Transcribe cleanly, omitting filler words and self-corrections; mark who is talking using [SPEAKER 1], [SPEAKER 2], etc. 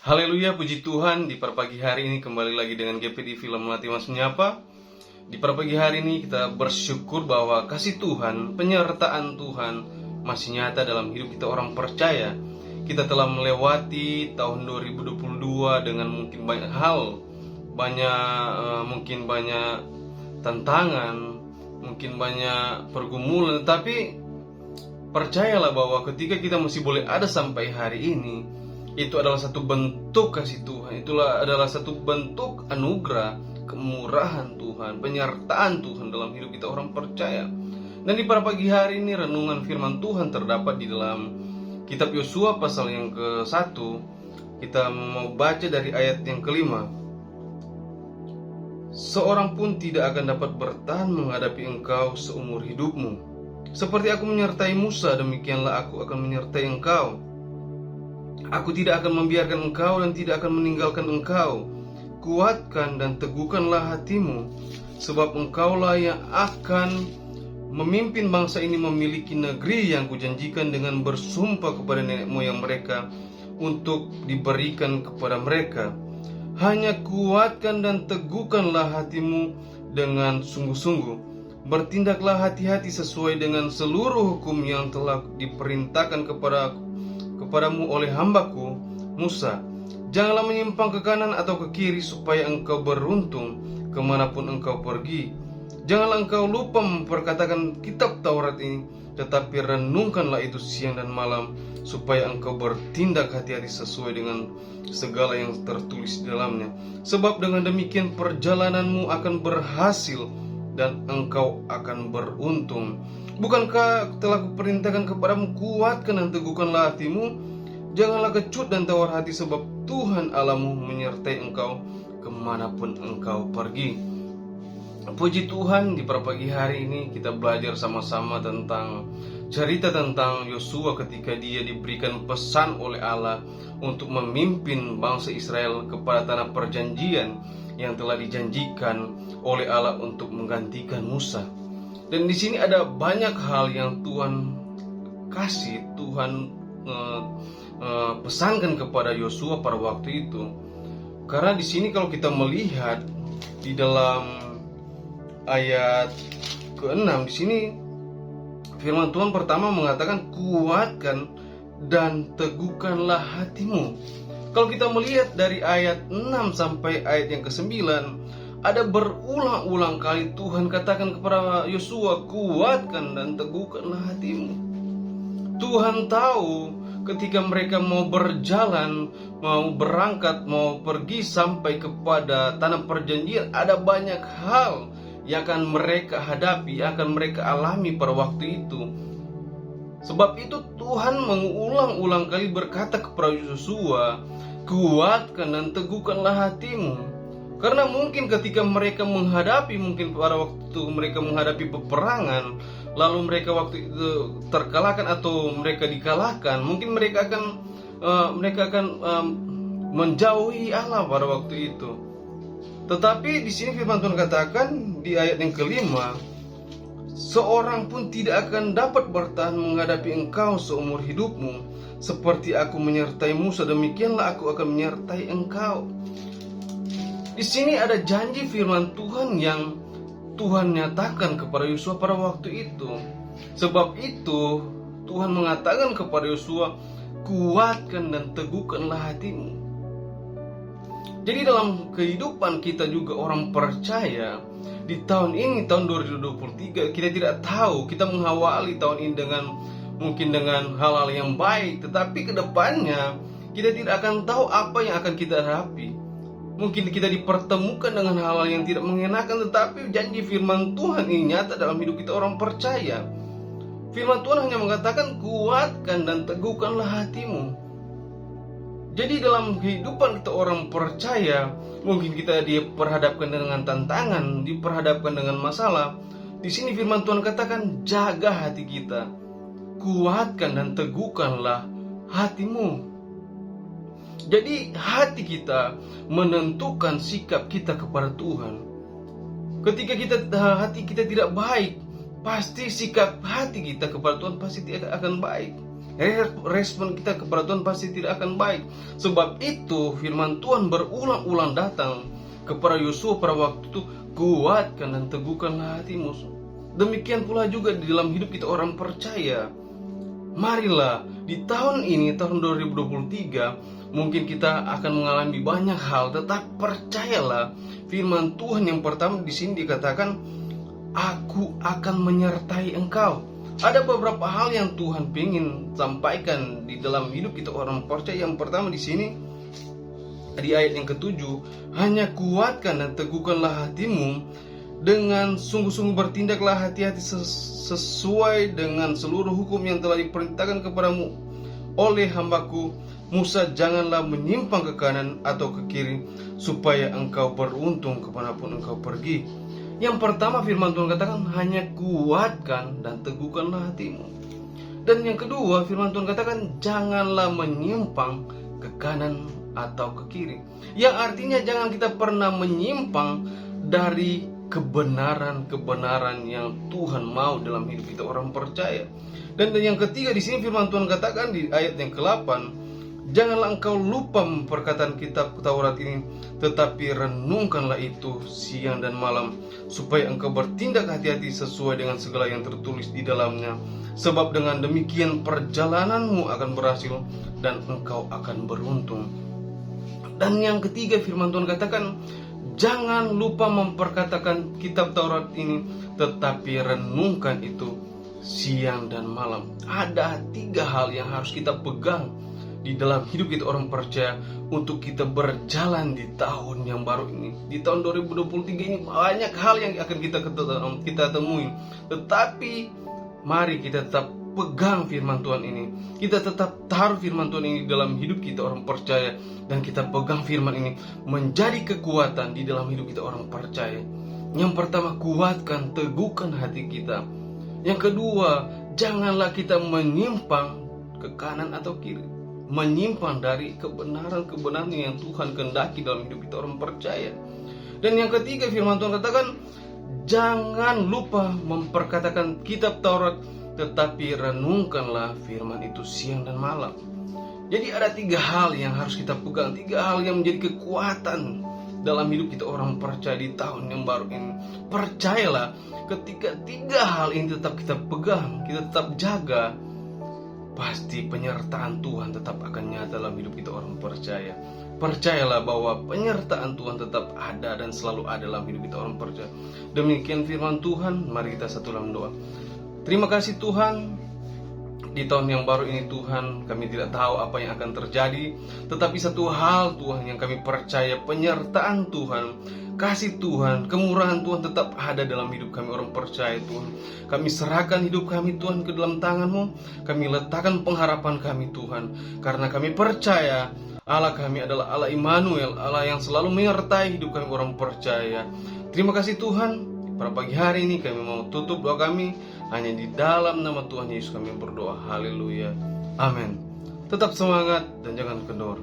[SPEAKER 1] Haleluya, puji Tuhan. Di pagi hari ini kembali lagi dengan GP di Film Melatih Mas Menyapa. Di pagi hari ini kita bersyukur bahwa kasih Tuhan, penyertaan Tuhan masih nyata dalam hidup kita orang percaya. Kita telah melewati tahun 2022 dengan mungkin banyak hal, mungkin banyak tantangan, mungkin banyak pergumulan, tapi percayalah bahwa ketika kita masih boleh ada sampai hari ini, itu adalah satu bentuk kasih Tuhan. Itulah adalah satu bentuk anugerah, kemurahan Tuhan, penyertaan Tuhan dalam hidup kita orang percaya. Dan di pagi hari ini renungan firman Tuhan terdapat di dalam kitab Yosua pasal yang ke-1. Kita mau baca dari ayat yang ke-5. Seorang pun tidak akan dapat bertahan menghadapi engkau seumur hidupmu. Seperti aku menyertai Musa, demikianlah aku akan menyertai engkau. Aku tidak akan membiarkan engkau dan tidak akan meninggalkan engkau. Kuatkan dan teguhkanlah hatimu, sebab engkaulah yang akan memimpin bangsa ini memiliki negeri yang kujanjikan dengan bersumpah kepada nenek moyang mereka untuk diberikan kepada mereka. Hanya kuatkan dan teguhkanlah hatimu dengan sungguh-sungguh. Bertindaklah hati-hati sesuai dengan seluruh hukum yang telah diperintahkan kepadamu oleh hambaku Musa. Janganlah menyimpang ke kanan atau ke kiri, supaya engkau beruntung kemanapun engkau pergi. Janganlah engkau lupa memperkatakan kitab Taurat ini, tetapi renungkanlah itu siang dan malam, supaya engkau bertindak hati-hati sesuai dengan segala yang tertulis di dalamnya. Sebab dengan demikian perjalananmu akan berhasil dan engkau akan beruntung. Bukankah telah kuperintahkan kepadamu, kuatkan dan teguhkanlah hatimu? Janganlah kecut dan tawar hati, sebab Tuhan Allahmu menyertai engkau kemanapun engkau pergi. Puji Tuhan, di pagi hari ini kita belajar sama-sama tentang cerita tentang Yosua ketika dia diberikan pesan oleh Allah untuk memimpin bangsa Israel kepada tanah perjanjian yang telah dijanjikan oleh Allah untuk menggantikan Musa. Dan di sini ada banyak hal yang Tuhan kasih, Tuhan pesankan kepada Yosua pada waktu itu. Karena di sini kalau kita melihat di dalam ayat ke-6 di sini firman Tuhan pertama mengatakan kuatkan dan teguhkanlah hatimu. Kalau kita melihat dari ayat 6 sampai ayat yang ke-9, ada berulang-ulang kali Tuhan katakan kepada Yosua, kuatkan dan teguhkanlah hatimu. Tuhan tahu ketika mereka mau berjalan, mau berangkat, mau pergi sampai kepada tanah perjanjian, ada banyak hal yang akan mereka hadapi, yang akan mereka alami pada waktu itu. Sebab itu Tuhan mengulang-ulang kali berkata kepada Yosua, kuatkan dan teguhkanlah hatimu. Karena mungkin ketika mereka menghadapi, mungkin pada waktu mereka menghadapi peperangan, lalu mereka waktu itu terkalahkan atau mereka dikalahkan, mungkin mereka akan menjauhi Allah pada waktu itu. Tetapi di sini firman Tuhan katakan di ayat yang ke-5, seorang pun tidak akan dapat bertahan menghadapi engkau seumur hidupmu. Seperti aku menyertai Musa, demikianlah aku akan menyertai engkau. Di sini ada janji firman Tuhan yang Tuhan nyatakan kepada Yosua pada waktu itu. Sebab itu Tuhan mengatakan kepada Yosua, kuatkan dan teguhkanlah hatimu. Jadi dalam kehidupan kita juga orang percaya, di tahun ini, tahun 2023, kita tidak tahu, kita mengawali tahun ini mungkin dengan hal-hal yang baik, tetapi kedepannya kita tidak akan tahu apa yang akan kita hadapi. Mungkin kita dipertemukan dengan hal-hal yang tidak mengenakan, tetapi janji firman Tuhan ini nyata dalam hidup kita orang percaya. Firman Tuhan hanya mengatakan kuatkan dan teguhkanlah hatimu. Jadi dalam kehidupan kita orang percaya, mungkin kita diperhadapkan dengan tantangan, diperhadapkan dengan masalah. Di sini firman Tuhan katakan jaga hati kita, kuatkan dan teguhkanlah hatimu. Jadi hati kita menentukan sikap kita kepada Tuhan. Ketika hati kita tidak baik, pasti sikap hati kita kepada Tuhan pasti tidak akan baik. respon kita kepada Tuhan pasti tidak akan baik. Sebab itu firman Tuhan berulang-ulang datang kepada Yosua pada waktu itu, kuatkan dan teguhkanlah hatimu. Demikian pula juga di dalam hidup kita orang percaya. Marilah di tahun ini, tahun 2023, mungkin kita akan mengalami banyak hal, tetapi percayalah firman Tuhan yang pertama di sini dikatakan, aku akan menyertai engkau. Ada beberapa hal yang Tuhan ingin sampaikan di dalam hidup kita orang percaya. Yang pertama di sini di ayat yang ke-7, hanya kuatkan dan teguhkanlah hatimu, dengan sungguh-sungguh bertindaklah hati-hati sesuai dengan seluruh hukum yang telah diperintahkan kepadamu oleh hambaku Musa. Janganlah menyimpang ke kanan atau ke kiri, supaya engkau beruntung kemanapun engkau pergi. Yang pertama firman Tuhan katakan, hanya kuatkan dan teguhkanlah hatimu. Dan yang kedua firman Tuhan katakan, janganlah menyimpang ke kanan atau ke kiri. Yang artinya jangan kita pernah menyimpang dari kebenaran-kebenaran yang Tuhan mau dalam hidup kita orang percaya. Dan yang ketiga di sini firman Tuhan katakan di ayat yang ke-8, janganlah engkau lupa perkataan kitab Taurat ini, tetapi renungkanlah itu siang dan malam, supaya engkau bertindak hati-hati sesuai dengan segala yang tertulis di dalamnya. Sebab dengan demikian perjalananmu akan berhasil dan engkau akan beruntung. Dan yang ketiga firman Tuhan katakan, jangan lupa memperkatakan kitab Taurat ini, tetapi renungkan itu siang dan malam. Ada 3 hal yang harus kita pegang di dalam hidup kita orang percaya untuk kita berjalan di tahun yang baru ini. Di tahun 2023 ini banyak hal yang akan kita temui. Tetapi mari kita tetap pegang firman Tuhan ini. Kita tetap taruh firman Tuhan ini dalam hidup kita orang percaya, dan kita pegang firman ini menjadi kekuatan di dalam hidup kita orang percaya. Yang pertama, kuatkan, teguhkan hati kita. Yang kedua, janganlah kita menyimpang ke kanan atau kiri, menyimpang dari kebenaran-kebenaran yang Tuhan kehendaki dalam hidup kita orang percaya. Dan yang ketiga firman Tuhan katakan, jangan lupa memperkatakan kitab Taurat, tetapi renungkanlah firman itu siang dan malam. Jadi ada 3 hal yang harus kita pegang, 3 hal yang menjadi kekuatan dalam hidup kita orang percaya di tahun yang baru ini. Percayalah, ketika 3 hal ini tetap kita pegang, kita tetap jaga, pasti penyertaan Tuhan tetap akan nyata dalam hidup kita orang percaya. Percayalah bahwa penyertaan Tuhan tetap ada dan selalu ada dalam hidup kita orang percaya. Demikian firman Tuhan. Mari kita satu dalam doa. Terima kasih Tuhan, di tahun yang baru ini Tuhan, kami tidak tahu apa yang akan terjadi, tetapi satu hal Tuhan yang kami percaya, penyertaan Tuhan, kasih Tuhan, kemurahan Tuhan tetap ada dalam hidup kami orang percaya Tuhan. Kami serahkan hidup kami Tuhan ke dalam tangan-Mu. Kami letakkan pengharapan kami Tuhan, karena kami percaya Allah kami adalah Allah Immanuel, Allah yang selalu menyertai hidup kami orang percaya. Terima kasih Tuhan. Pada pagi hari ini kami mau tutup doa kami hanya di dalam nama Tuhan Yesus kami berdoa. Haleluya. Amin. Tetap semangat dan jangan kendor.